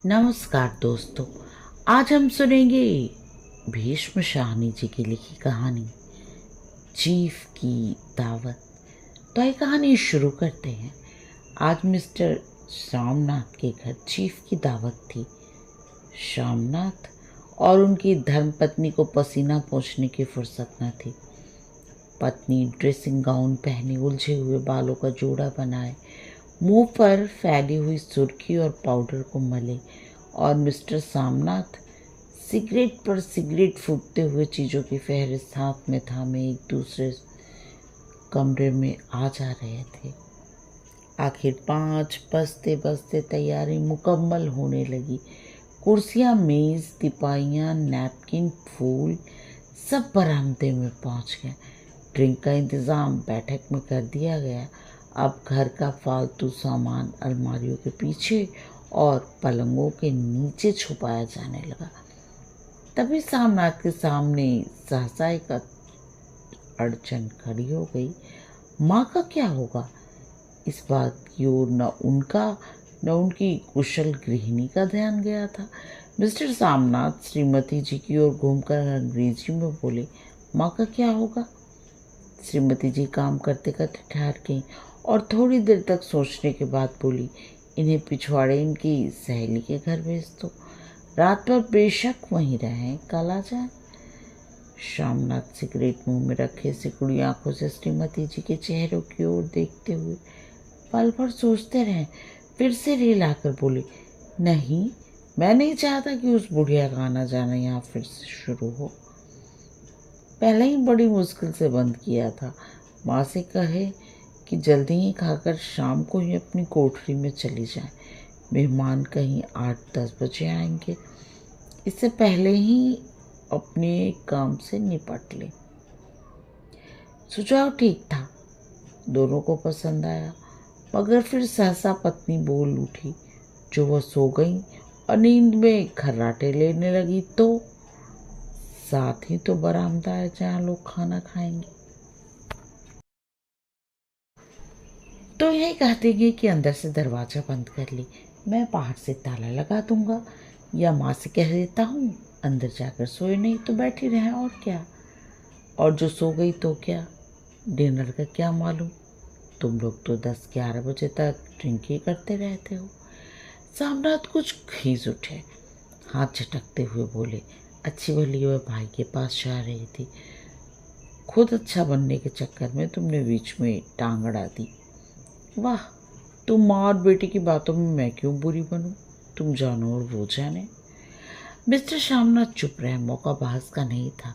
नमस्कार दोस्तों। आज हम सुनेंगे भीष्म शाहनी जी की लिखी कहानी चीफ की दावत। तो ये कहानी शुरू करते हैं। आज मिस्टर श्यामनाथ के घर चीफ की दावत थी। श्यामनाथ और उनकी धर्मपत्नी को पसीना पोंछने की फुर्सत न थी। पत्नी ड्रेसिंग गाउन पहने उलझे हुए बालों का जोड़ा बनाए, मुंह पर फैली हुई सुर्खी और पाउडर को मले, और मिस्टर सामनाथ सिगरेट पर सिगरेट फूकते हुए चीज़ों की फहरिस्त हाथ में थामे एक दूसरे कमरे में आ जा रहे थे। आखिर 5 बजते बजते तैयारी मुकम्मल होने लगी। कुर्सियाँ, मेज़, तिपाहियाँ, नैपकिन, फूल सब बरामदे में पहुँच गए। ड्रिंक का इंतज़ाम बैठक में कर दिया गया। अब घर का फालतू सामान अलमारियों के पीछे और पलंगों के नीचे छुपाया जाने लगा। तभी सामनाथ के सामने सहसा एक अड़चन खड़ी हो गई। माँ का क्या होगा? इस बात की ओर न उनकी कुशल गृहिणी का ध्यान गया था। मिस्टर सामनाथ श्रीमती जी की ओर घूमकर अंग्रेजी में बोले, माँ का क्या होगा? श्रीमती जी काम करते करते ठहर गईं और थोड़ी देर तक सोचने के बाद बोली, इन्हें पिछवाड़े इनकी सहेली के घर भेज दो। रात भर बेशक वहीं रहें, कल आ जाए। श्यामनाथ सिगरेट मुंह में रखे सिकुड़ी आंखों से श्रीमती जी के चेहरों की ओर देखते हुए पल भर सोचते रहे। फिर से रेल आकर बोले, नहीं, मैं नहीं चाहता कि उस बुढ़िया का आना जाना यहाँ फिर से शुरू हो। पहले ही बड़ी मुश्किल से बंद किया था। माँ से कहे कि जल्दी ही खाकर शाम को ही अपनी कोठरी में चली जाए। मेहमान कहीं 8-10 बजे आएंगे। इससे पहले ही अपने काम से निपट ले। सुझाव ठीक था, दोनों को पसंद आया। मगर फिर सहसा पत्नी बोल उठी, जो वह सो गई और नींद में खर्राटे लेने लगी तो साथ ही तो बरामदा है जहाँ लोग खाना खाएंगे। तो यही कह देंगे कि अंदर से दरवाज़ा बंद कर ली, मैं बाहर से ताला लगा दूंगा, या माँ से कह देता हूँ अंदर जाकर सोए, नहीं तो बैठी रहें, और क्या। और जो सो गई तो क्या, डिनर का क्या मालूम, तुम लोग तो 10-11 बजे तक ड्रिंक ही करते रहते हो। सामनाथ कुछ खींच उठे, हाथ झटकते हुए बोले, अच्छी भली वह भाई के पास जा रही थी, खुद अच्छा बनने के चक्कर में तुमने बीच में टांग अड़ा दी। वाह, तुम माँ और बेटी की बातों में मैं क्यों बुरी बनूं? तुम जानो और वो जाने। मिस्टर श्यामनाथ चुप रहे। मौका बहस का नहीं था,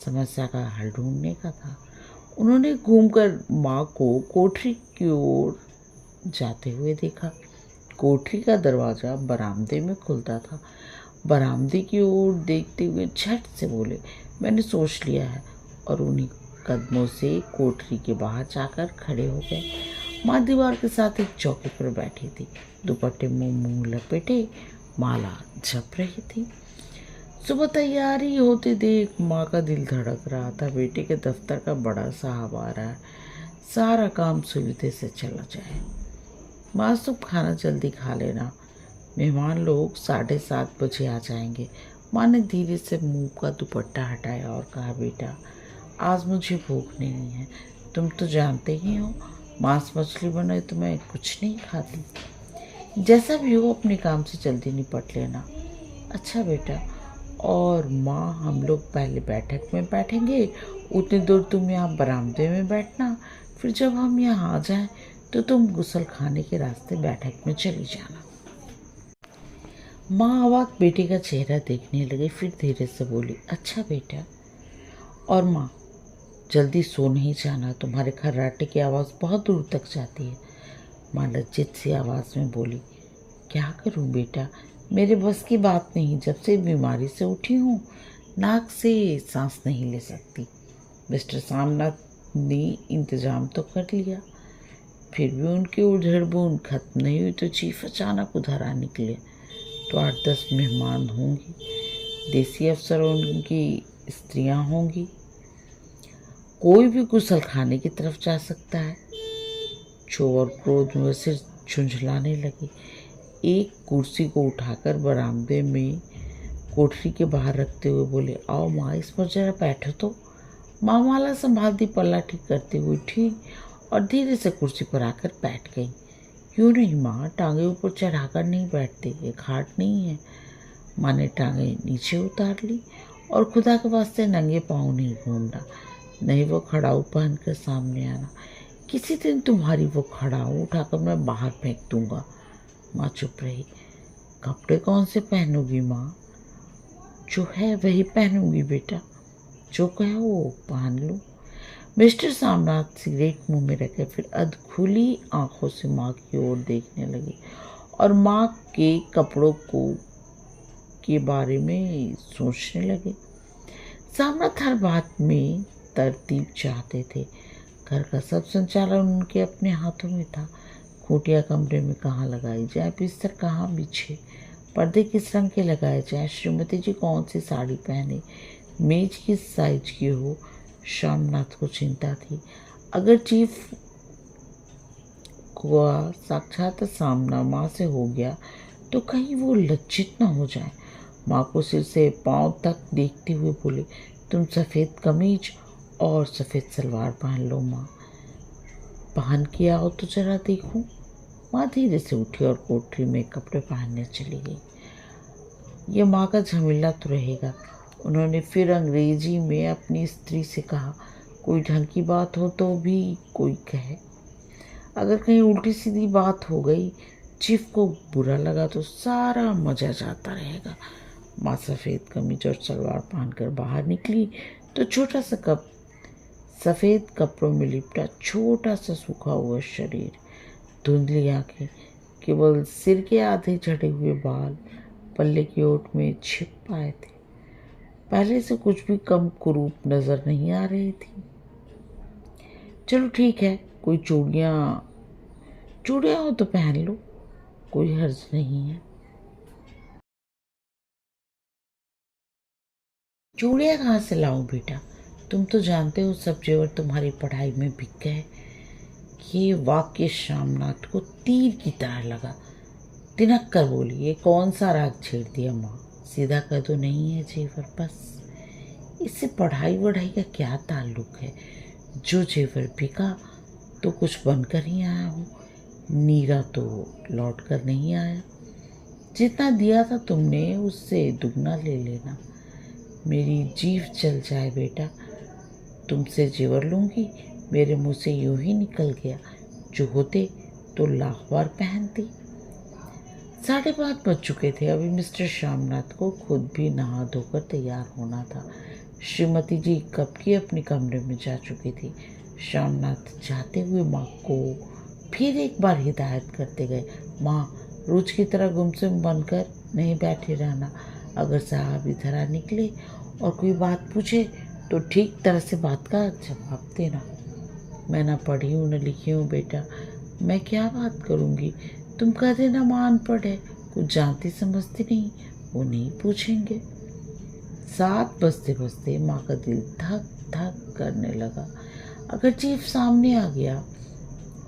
समस्या का हल ढूंढने का था। उन्होंने घूमकर माँ को कोठरी की ओर जाते हुए देखा। कोठरी का दरवाज़ा बरामदे में खुलता था। बरामदे की ओर देखते हुए झट से बोले, मैंने सोच लिया है, और उन्हीं कदमों से कोठरी के बाहर जाकर खड़े हो गए। माँ दीवार के साथ एक चौकी पर बैठी थी, दुपट्टे मुंह लपेटे माला जप रही थी। सुबह तैयारी होते देख माँ का दिल धड़क रहा था। बेटे के दफ्तर का बड़ा साहब आ रहा है, सारा काम सुविधे से चला जाए। माँ, तुम खाना जल्दी खा लेना, मेहमान लोग 7:30 बजे आ जाएंगे। माँ ने धीरे से मुंह का दुपट्टा हटाया और कहा, बेटा आज मुझे भूख नहीं है, तुम तो जानते ही हो, मांस मछली बने तो मैं कुछ नहीं खाती। जैसा भी हो अपने काम से जल्दी निपट लेना। अच्छा बेटा। और माँ, हम लोग पहले बैठक में बैठेंगे, उतनी दूर तुम यहाँ बरामदे में बैठना, फिर जब हम यहाँ आ जाएं तो तुम गुसल खाने के रास्ते बैठक में चली जाना। माँ अवाक बेटे का चेहरा देखने लगी, फिर धीरे से बोली, अच्छा बेटा। और माँ, जल्दी सो नहीं जाना, तुम्हारे खर्राटे की आवाज़ बहुत दूर तक जाती है। माँ लज्जित सी आवाज़ में बोली, क्या करूँ बेटा, मेरे बस की बात नहीं, जब से बीमारी से उठी हूँ नाक से सांस नहीं ले सकती। मिस्टर सामनाथ ने इंतज़ाम तो कर लिया, फिर भी उनकी उधेड़ बूंद खत्म नहीं हुई तो चीफ अचानक उधर आ निकले। तो 8-10 मेहमान होंगी, देसी अफसर उनकी स्त्रियां होंगी, कोई भी गुसल खाने की तरफ जा सकता है। क्षोभ और क्रोध में सिर झुंझलाने लगी। एक कुर्सी को उठाकर बरामदे में कोठरी के बाहर रखते हुए बोले, आओ माँ, इस पर जरा बैठो तो। माँ माला संभालती पल्ला ठीक करते हुए उठी और धीरे से कुर्सी पर आकर बैठ गई। क्यों नहीं माँ, टांगे ऊपर चढ़ाकर नहीं बैठते, ये खाट नहीं है। माँ ने टांगे नीचे उतार ली और खुदा के वास्ते नंगे पाँव नहीं घूमना, नहीं वो खड़ाऊ पहनकर सामने आना। किसी दिन तुम्हारी वो खड़ाऊ उठाकर मैं बाहर फेंक दूंगा। माँ चुप रही। कपड़े कौन से पहनोगी माँ? जो है वही पहनूंगी बेटा, जो कहो वो पहन लो। मिस्टर सामनाथ सिगरेट मुंह में रखे फिर अधखुली आंखों से माँ की ओर देखने लगे और माँ के कपड़ों के बारे में सोचने लगे। सामनाथ हर बात में तरतीब चाहते थे। घर का सब संचालन उनके अपने हाथों में था। खूंटियाँ कमरे में कहाँ लगाई जाए, बिस्तर कहाँ बिछे, पर्दे किस रंग के लगाए जाए, श्रीमती जी कौन सी साड़ी पहने, मेज किस साइज की हो, श्यामनाथ को चिंता थी। अगर चीफ का साक्षात सामना माँ से हो गया तो कहीं वो लज्जित न हो जाए। माँ को सिर से पाँव तक देखते हुए बोले, तुम सफ़ेद कमीज और सफ़ेद सलवार पहन लो माँ। पहन के आओ तो जरा देखूं। माँ धीरे से उठी और कोठरी में कपड़े पहनने चली गई। ये माँ का झमेला तो रहेगा। उन्होंने फिर अंग्रेजी में अपनी स्त्री से कहा, कोई ढंग की बात हो तो भी कोई कहे, अगर कहीं उल्टी सीधी बात हो गई, चीफ को बुरा लगा तो सारा मजा जाता रहेगा। माँ सफ़ेद कमीज और सलवार पहनकर बाहर निकली तो छोटा सा कप सफ़ेद कपड़ों में लिपटा छोटा सा सूखा हुआ शरीर, धुंधली आंखें, केवल सिर के आधे झड़े हुए बाल पल्ले की ओट में छिप पाए थे। पहले से कुछ भी कम कुरूप नजर नहीं आ रही थी। चलो ठीक है, कोई चूड़ियाँ हो तो पहन लो, कोई हर्ज नहीं है। चूड़ियाँ कहाँ से लाऊं बेटा? तुम तो जानते हो सब जेवर तुम्हारी पढ़ाई में बिक गए। ये वाक्य श्यामनाथ को तीर की तरह लगा। तिनक कर बोली, ये कौन सा राग छेड़ दिया माँ? सीधा कह दो नहीं है जेवर, बस। इससे पढ़ाई वढ़ाई का क्या ताल्लुक है? जो जेवर बिका तो कुछ बनकर ही आया हूँ, नीरा तो लौट कर नहीं आया। जितना दिया था तुमने उससे दुगना ले लेना। मेरी जीभ चल जाए बेटा, तुमसे जेवर लूँगी, मेरे मुंह से यूं ही निकल गया, जो होते तो लाख बार पहनती। 5:30 बज चुके थे। अभी मिस्टर श्यामनाथ को खुद भी नहा धोकर तैयार होना था। श्रीमती जी कब की अपने कमरे में जा चुकी थी। श्यामनाथ जाते हुए माँ को फिर एक बार हिदायत करते गए, माँ रोज की तरह गुमसुम बनकर नहीं बैठे रहना। अगर साहब इधर आ निकले और कोई बात पूछे तो ठीक तरह से बात का जवाब देना। मैं ना पढ़ी हूँ न लिखी हूँ बेटा, मैं क्या बात करूँगी? तुम कह देना माँ अनपढ़ है, कुछ जानती समझती नहीं, वो नहीं पूछेंगे। 7 बजते बजते माँ का दिल धक धक करने लगा। अगर चीफ सामने आ गया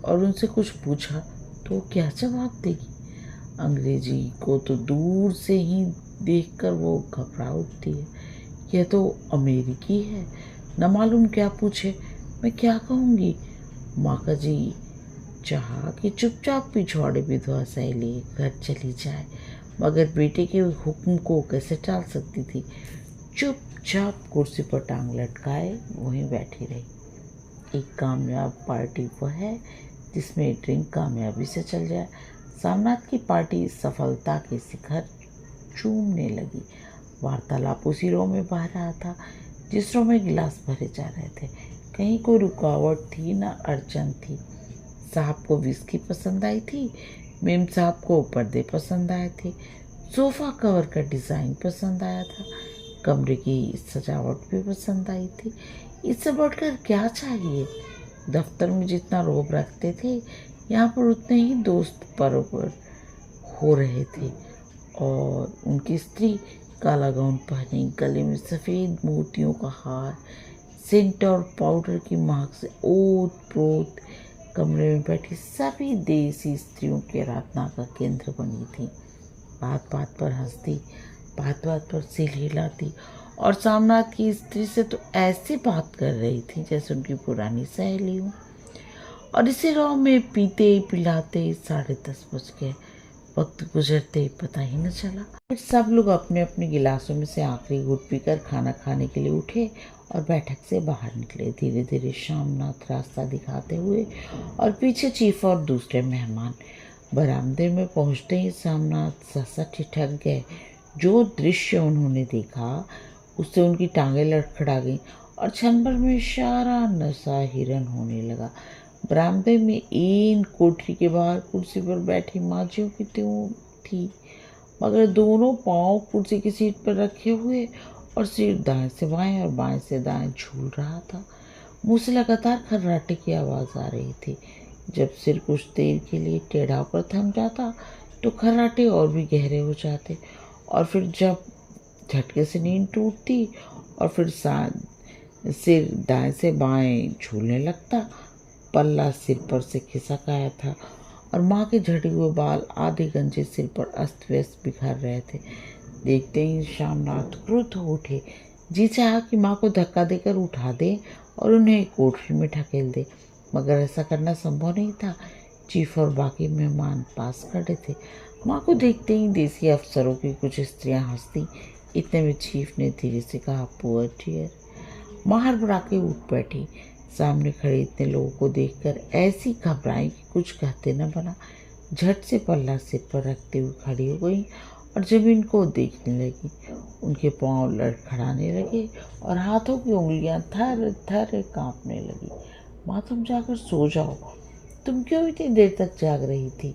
और उनसे कुछ पूछा तो क्या जवाब देगी? अंग्रेजी को तो दूर से ही देखकर वो घबरा उठती है। यह तो अमेरिकी है, न मालूम क्या पूछे, मैं क्या कहूँगी? माँ का जी चाहा कि चुपचाप पिछवाड़े विधवा सहेली घर चली जाए, मगर बेटे के हुक्म को कैसे टाल सकती थी। चुपचाप कुर्सी पर टांग लटकाए वहीं बैठी रही। एक कामयाब पार्टी वह है जिसमें ड्रिंक कामयाबी से चल जाए। सामनाथ की पार्टी सफलता के शिखर चूमने लगी। वार्तालाप उसी रो में बह रहा था जिस रो में गिलास भरे जा रहे थे। कहीं कोई रुकावट थी न अड़चन थी। साहब को विस्की पसंद आई थी, मेम साहब को पर्दे पसंद आए थे, सोफ़ा कवर का डिज़ाइन पसंद आया था, कमरे की सजावट भी पसंद आई थी। इससे बढ़कर क्या चाहिए? दफ्तर में जितना रोब रखते थे यहाँ पर उतने ही दोस्त बरोबर हो रहे थे। और उनकी स्त्री काला गाउन पहनी, गले में सफ़ेद मोतियों का हार, सेंट और पाउडर की महक से ओत प्रोत कमरे में बैठी सभी देसी स्त्रियों की आराधना का केंद्र बनी थी। बात बात पर हंसती, बात बात पर सिर हिलाती और सामनाथ की स्त्री से तो ऐसी बात कर रही थी जैसे उनकी पुरानी सहेली हो। और इसी राह में पीते पिलाते 10:30 बज गए। वक्त गुजरते पता ही न चला। फिर सब लोग अपने अपने गिलासों में से आखिरी घूंट पीकर खाना खाने के लिए उठे और बैठक से बाहर निकले। धीरे धीरे शामनाथ रास्ता दिखाते हुए और पीछे चीफ और दूसरे मेहमान। बरामदे में पहुंचते ही शामनाथ सहसा ठिठक गए। जो दृश्य उन्होंने देखा उससे उनकी टांगें लड़खड़ा गईं और क्षण भर में सारा नशा हिरन होने लगा। बरामदे में इन कोठरी के बाहर कुर्सी पर बैठी माजियों की त्यों थी, मगर दोनों पांव कुर्सी की सीट पर रखे हुए और सिर दाएं से बाएं और बाएं से दाएं झूल रहा था। मुंह से लगातार खर्राटे की आवाज़ आ रही थी। जब सिर कुछ देर के लिए टेढ़ा होकर थम जाता तो खर्राटे और भी गहरे हो जाते और फिर जब झटके से नींद टूटती और फिर सिर दाएं से बाएं झूलने लगता। पल्ला सिर पर से खिसक आया था और माँ के झड़े हुए बाल आधे गंजे सिर पर अस्त व्यस्त बिखर रहे थे। देखते ही शामनाथ क्रुद्ध हो उठे। जी चाहा कि माँ को धक्का देकर उठा दे और उन्हें कोठरी में ढकेल दे, मगर ऐसा करना संभव नहीं था। चीफ और बाकी मेहमान पास खड़े थे। माँ को देखते ही देसी अफसरों की कुछ स्त्रियां हंसती। इतने में चीफ ने धीरे से कहा, पुअर डियर। माँ हड़बड़ा के उठ बैठी। सामने खड़े इतने लोगों को देखकर ऐसी घबराई कि कुछ कहते न बना। झट से पल्ला सिर पर रखते हुए खड़ी हो गई और जमीन को देखने लगी। उनके पांव लड़खड़ाने लगे और हाथों की उंगलियां थर थर कांपने लगी। माँ, तुम जाकर सो जाओ। तुम क्यों इतनी देर तक जाग रही थी?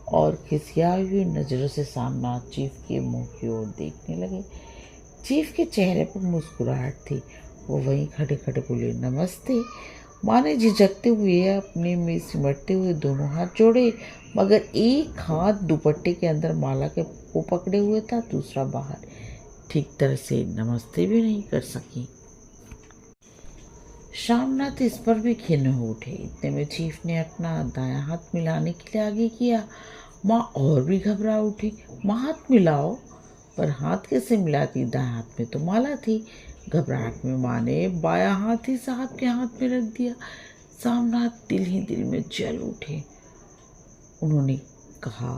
और खिसियाई हुई नजरों से सामना चीफ के मुंह की ओर देखने लगे। चीफ के चेहरे पर मुस्कुराहट थी। वो वहीं खड़े खड़े बोले, नमस्ते। माँ ने झिझकते हुए अपने में सिमटते हुए दोनों हाथ जोड़े, मगर एक हाथ दुपट्टे के अंदर माला के को पकड़े हुए था, दूसरा बाहर। ठीक तरह से नमस्ते भी नहीं कर सकी। शामनाथ इस पर भी खिन्न हो उठे। इतने में चीफ ने अपना दायां हाथ मिलाने के लिए आगे किया। माँ और भी घबरा उठी। माँ, हाथ मिलाओ। पर हाथ कैसे मिलाती? दाएं हाथ में तो माला थी। घबराहट में माँ ने बायां हाथ ही साहब के हाथ में रख दिया। सामनाथ दिल ही दिल में जल उठे। उन्होंने कहा,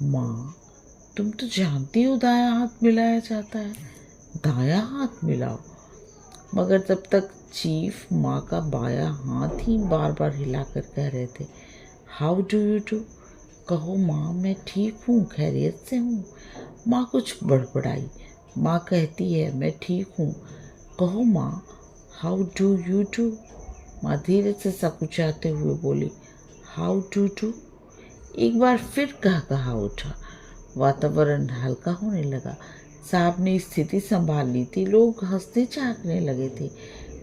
माँ, तुम तो जानती हो दायां हाथ मिलाया जाता है, दायां हाथ मिलाओ। मगर तब तक चीफ माँ का बायां हाथ ही बार बार हिलाकर कह रहे थे, हाउ डू यू डू। कहो माँ, मैं ठीक हूँ, खैरियत से हूँ। माँ कुछ बड़बड़ाई। माँ कहती है, मैं ठीक हूँ। कहो माँ, हाउ डू यू डू। माँ धीरे से सकुचाते हुए बोली, हाउ डू डू। एक बार फिर कहा उठा। वातावरण हल्का होने लगा। साहब ने स्थिति संभाल ली थी। लोग हंसने झांकने लगे थे।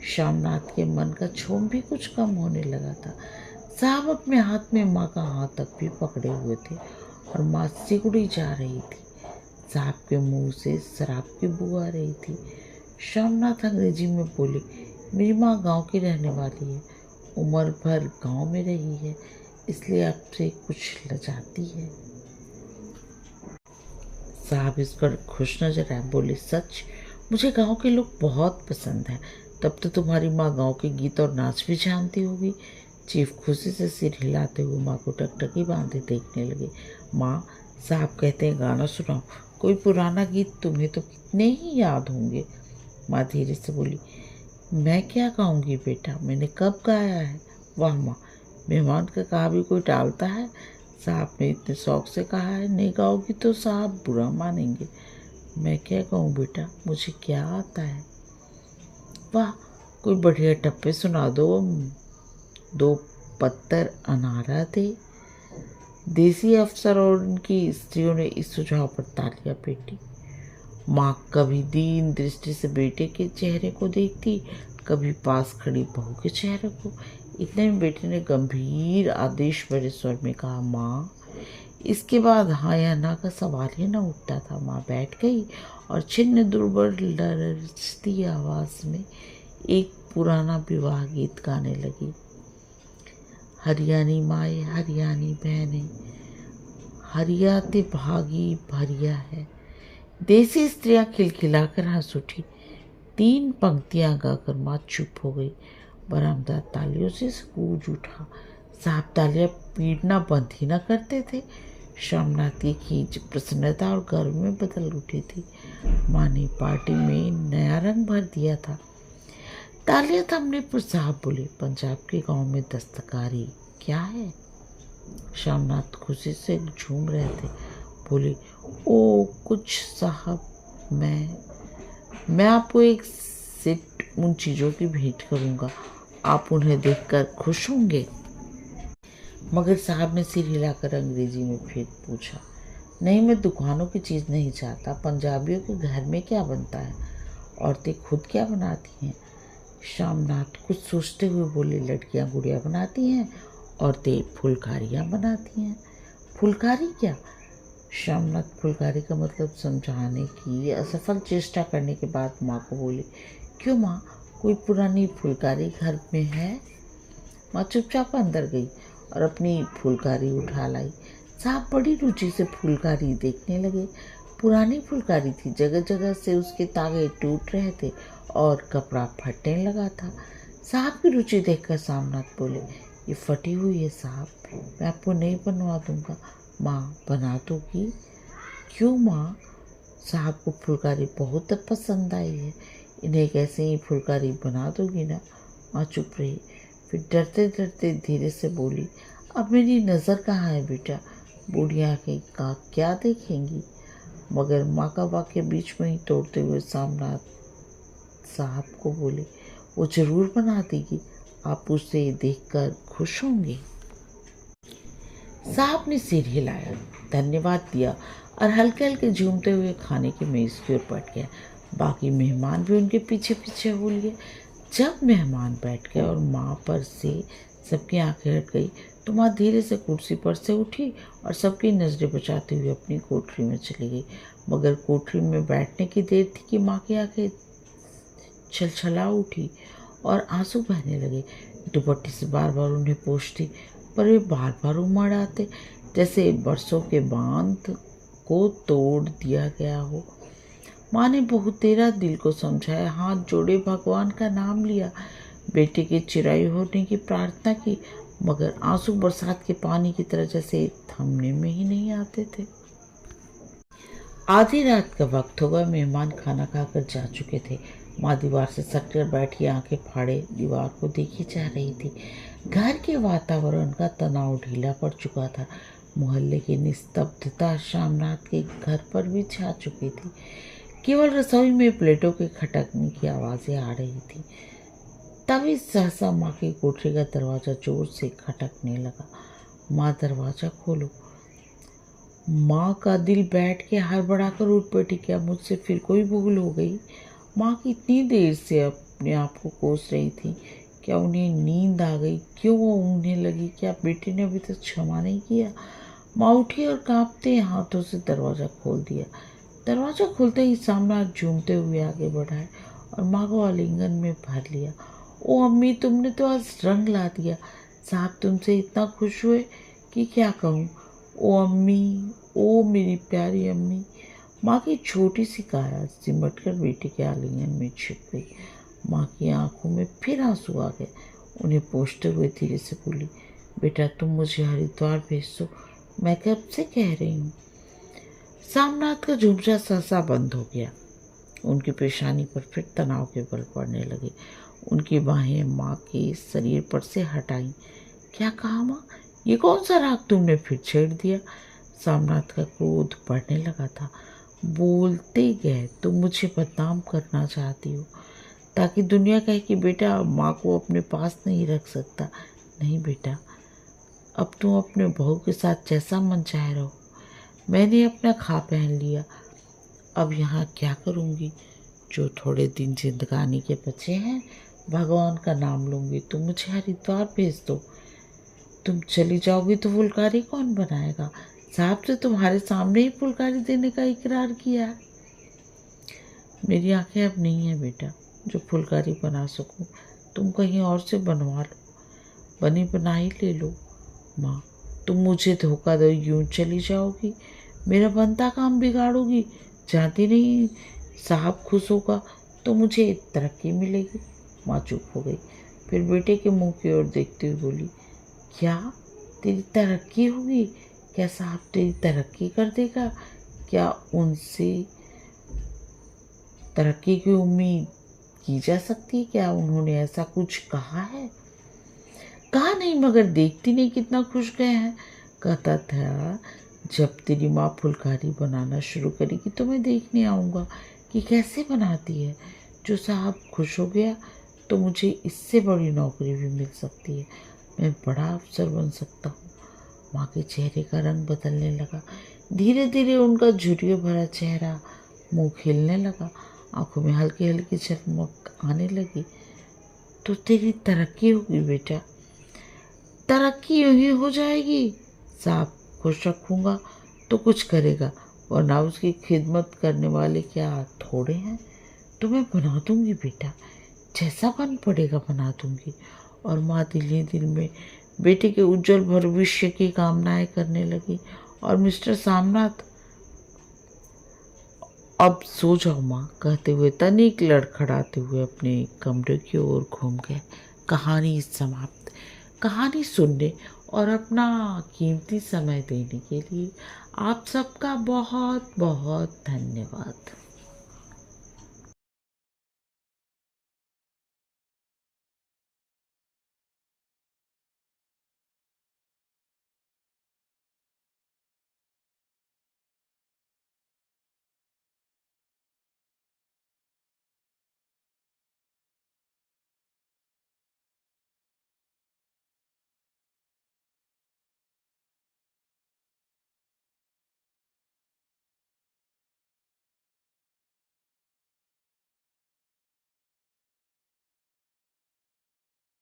शामनाथ के मन का क्षोभ भी कुछ कम होने लगा था। साहब अपने हाथ में माँ का हाथ तक भी पकड़े हुए थे और माँ सिकुड़ी जा रही थी। साहब के मुंह से शराब की बू आ रही थी। शामनाथ अंग्रेजी में बोले, मेरी माँ गांव की रहने वाली है, उम्र भर गांव में रही है, इसलिए आपसे कुछ लजाती है। साहब इस पर खुश नजर आए। बोले, सच? मुझे गांव के लोग बहुत पसंद हैं। तब तो तुम्हारी माँ गांव के गीत और नाच भी जानती होगी। चीफ खुशी से सिर हिलाते हुए माँ को टकटकी बांधे देखने लगे। माँ, साहब कहते हैं गाना सुनाओ, कोई पुराना गीत, तुम्हें तो कितने ही याद होंगे। माँ धीरे से बोली, मैं क्या गाऊंगी बेटा, मैंने कब गाया है। वाह माँ, मेहमान का कहा भी कोई टालता है। साहब ने इतने शौक से कहा है, नहीं गाओगी तो साहब बुरा मानेंगे। मैं क्या गाऊं बेटा, मुझे क्या आता है। वाह, कोई बढ़िया टप्पे सुना दो, 2 पत्तर अनारा दे। देसी अफसर और उनकी स्त्रियों ने इस सुझाव पर तालियां पीटी। माँ कभी दीन दृष्टि से बेटे के चेहरे को देखती, कभी पास खड़ी बहू के चेहरे को। इतने में बेटे ने गंभीर आदेश भरे स्वर में कहा, माँ। इसके बाद हाँ या ना का सवाल ही न उठता था। माँ बैठ गई और छिन्न दुर्बल लरजती आवाज में एक पुराना विवाह गीत गाने लगी। हरियाणी माए हरियाणी बहने, हरियाते भागी भरिया है। देसी स्त्रियां खिलखिलाकर हंस उठी। 3 पंक्तियां गाकर माँ चुप हो गई। बरामदा तालियों से गूंज उठा। साहब तालियां पीटना बंद ही न करते थे। श्यामनाथ की खींच प्रसन्नता और गर्व में बदल उठी थी। माँ ने पार्टी में नया रंग भर दिया था। तालियां थमने पर साहब बोले, पंजाब के गांव में दस्तकारी क्या है? श्यामनाथ खुशी से झूम रहे थे। बोले, ओ कुछ साहब, मैं आपको एक सेट उन चीज़ों की भेंट करूंगा। आप उन्हें देखकर खुश होंगे। मगर साहब ने सिर हिलाकर अंग्रेजी में फिर पूछा, नहीं, मैं दुकानों की चीज़ नहीं चाहता। पंजाबियों के घर में क्या बनता है? औरतें खुद क्या बनाती हैं? श्यामनाथ कुछ सोचते हुए बोले, लड़कियां गुड़िया बनाती हैं, औरतें फुलकारियाँ बनाती हैं। फुलकारी क्या? श्यामनाथ फुलकारी का मतलब समझाने की असफल चेष्टा करने के बाद माँ को बोले, क्यों माँ, कोई पुरानी फुलकारी घर में है? माँ चुपचाप अंदर गई और अपनी फुलकारी उठा लाई। साहब बड़ी रुचि से फुलकारी देखने लगे। पुरानी फुलकारी थी, जगह जगह से उसके तागे टूट रहे थे और कपड़ा फटने लगा था। साहब की रुचि देखकर सामनाथ बोले, ये फटी हुई है साहब, मैं आपको नहीं बनवा दूंगा। माँ बना दोगी? क्यों माँ? साहब को फुलकारी बहुत पसंद आई है, इन्हें कैसे ही फुलकारी बना दोगी ना? माँ चुप रही, फिर डरते डरते धीरे से बोली, अब मेरी नज़र कहाँ है बेटा? बूढ़िया के का क्या देखेंगी? मगर माँ का वाक्य बीच में ही तोड़ते हुए सामनाथ साहब को बोले, वो जरूर बना देगी, आप उसे देखकर खुश होंगे। साहब ने सिर हिलाया, धन्यवाद दिया और हल्के हल्के झूमते हुए खाने की मेज की ओर बैठ गया। बाकी मेहमान भी उनके पीछे पीछे हो लिए। जब मेहमान बैठ गए और माँ पर से सबकी आंखें हट गई तो माँ धीरे से कुर्सी पर से उठी और सबकी नजरें बचाते हुए अपनी कोठरी में चली गई। मगर कोठरी में बैठने की देर थी कि माँ की आंखें छलछला उठी और आंसू बहने लगे। दुपट्टे से बार बार उन्हें पोंछती, पर वे बार बार उमड़ आते, जैसे बरसों के बांध को तोड़ दिया गया हो। माँ ने बहुत तेरा दिल को समझाया, हाथ जोड़े भगवान का नाम लिया, बेटे के चिरायु होने की प्रार्थना की, मगर आंसू बरसात के पानी की तरह जैसे थमने में ही नहीं आते थे। आधी रात का वक्त होगा। मेहमान खाना खाकर जा चुके थे। माँ दीवार से सटकर बैठी आंखें फाड़े दीवार को देखी जा रही थी। घर के वातावरण का तनाव ढीला पड़ चुका था। मोहल्ले की निस्तब्धता श्यामनाथ के घर पर भी छा चुकी थी। केवल रसोई में प्लेटों के खटकने की आवाज़ें आ रही थी। तभी सहसा माँ की कोठरी का दरवाज़ा जोर से खटकने लगा। माँ दरवाज़ा खोलो। माँ का दिल बैठ के हड़बड़ाकर उठ बैठी, क्या मुझसे फिर कोई भूल हो गई? माँ कितनी देर से अपने आप को कोस रही थी। क्या उन्हें नींद आ गई? क्यों वो ऊँघने लगी? क्या बेटे ने अभी तक क्षमा नहीं किया? माँ उठी और कांपते हाथों से दरवाज़ा खोल दिया। दरवाज़ा खुलते ही सामना झूमते हुए आगे बढ़ाए और माँ को आलिंगन में भर लिया। ओ अम्मी, तुमने तो आज रंग ला दिया। साहब तुमसे इतना खुश हुए कि क्या कहूँ। ओ अम्मी, ओ मेरी प्यारी अम्मी। माँ की छोटी सी काया सिमट कर बेटे के आलिंगन में छिप गई। माँ की आंखों में फिर आंसू आ गए। उन्हें पोंछते हुए धीरे से बोली, बेटा तुम मुझे हरिद्वार भेज दो, मैं कब से कह रही हूँ। सामनाथ का झुमझा सहसा बंद हो गया। उनकी पेशानी पर फिर तनाव के बल पड़ने लगे। उनकी बाहें माँ के शरीर पर से हटाई। क्या कहा माँ? ये कौन सा राग तुमने फिर छेड़ दिया? सामनाथ का क्रोध बढ़ने लगा था। बोलते गए, तुम मुझे बदनाम करना चाहती हो ताकि दुनिया कहे कि बेटा माँ को अपने पास नहीं रख सकता। नहीं बेटा, अब तुम अपने बहू के साथ जैसा मन चाहे रहो। मैंने अपना खा पहन लिया, अब यहाँ क्या करूँगी? जो थोड़े दिन जिंदगानी के बचे हैं, भगवान का नाम लूँगी। तुम मुझे हरिद्वार भेज दो। तुम चली जाओगी तो फुलकारी कौन बनाएगा? साहब से तुम्हारे सामने ही फुलकारी देने का इकरार किया है। मेरी आंखें अब नहीं है बेटा जो फुलकारी बना सकूं। तुम कहीं और से बनवा लो। बनी बनाई ले लो। माँ, तुम मुझे धोखा दो यूं चली जाओगी, मेरा बनता काम बिगाड़ोगी। जानती नहीं साहब खुश होगा तो मुझे तरक्की मिलेगी। माँ चुप हो गई, फिर बेटे के मुंह की ओर देखते हुए बोली, क्या तेरी तरक्की होगी? क्या साहब तेरी तरक्की कर देगा? क्या उनसे तरक्की की उम्मीद की जा सकती है? क्या उन्होंने ऐसा कुछ कहा है? कहा नहीं, मगर देखती नहीं कितना खुश गए हैं। कहता था जब तेरी माँ फुलकारी बनाना शुरू करेगी तो मैं देखने आऊँगा कि कैसे बनाती है। जो साहब खुश हो गया तो मुझे इससे बड़ी नौकरी भी मिल सकती है, मैं बड़ा अफसर बन सकता हूँ। माँ के चेहरे का रंग बदलने लगा। धीरे धीरे उनका झुर्रियों भरा चेहरा मुंह खिलने लगा, आंखों में हल्की हल्की चमक आने लगी। तो तेरी तरक्की होगी बेटा, तरक्की यूं ही हो जाएगी। साहब खुश रखूंगा तो कुछ करेगा, वरना उसकी खिदमत करने वाले क्या थोड़े हैं। तो मैं बना दूंगी बेटा, जैसा बन पड़ेगा बना दूंगी। और माँ दिल ही दिल में बेटे के उज्जवल भविष्य की कामनाएं करने लगी। और मिस्टर सामनाथ, अब सो जाओ माँ, कहते हुए तनिक लड़खड़ाते हुए अपने कमरे की ओर घूम गए। कहानी समाप्त। कहानी सुनने और अपना कीमती समय देने के लिए आप सबका बहुत बहुत धन्यवाद।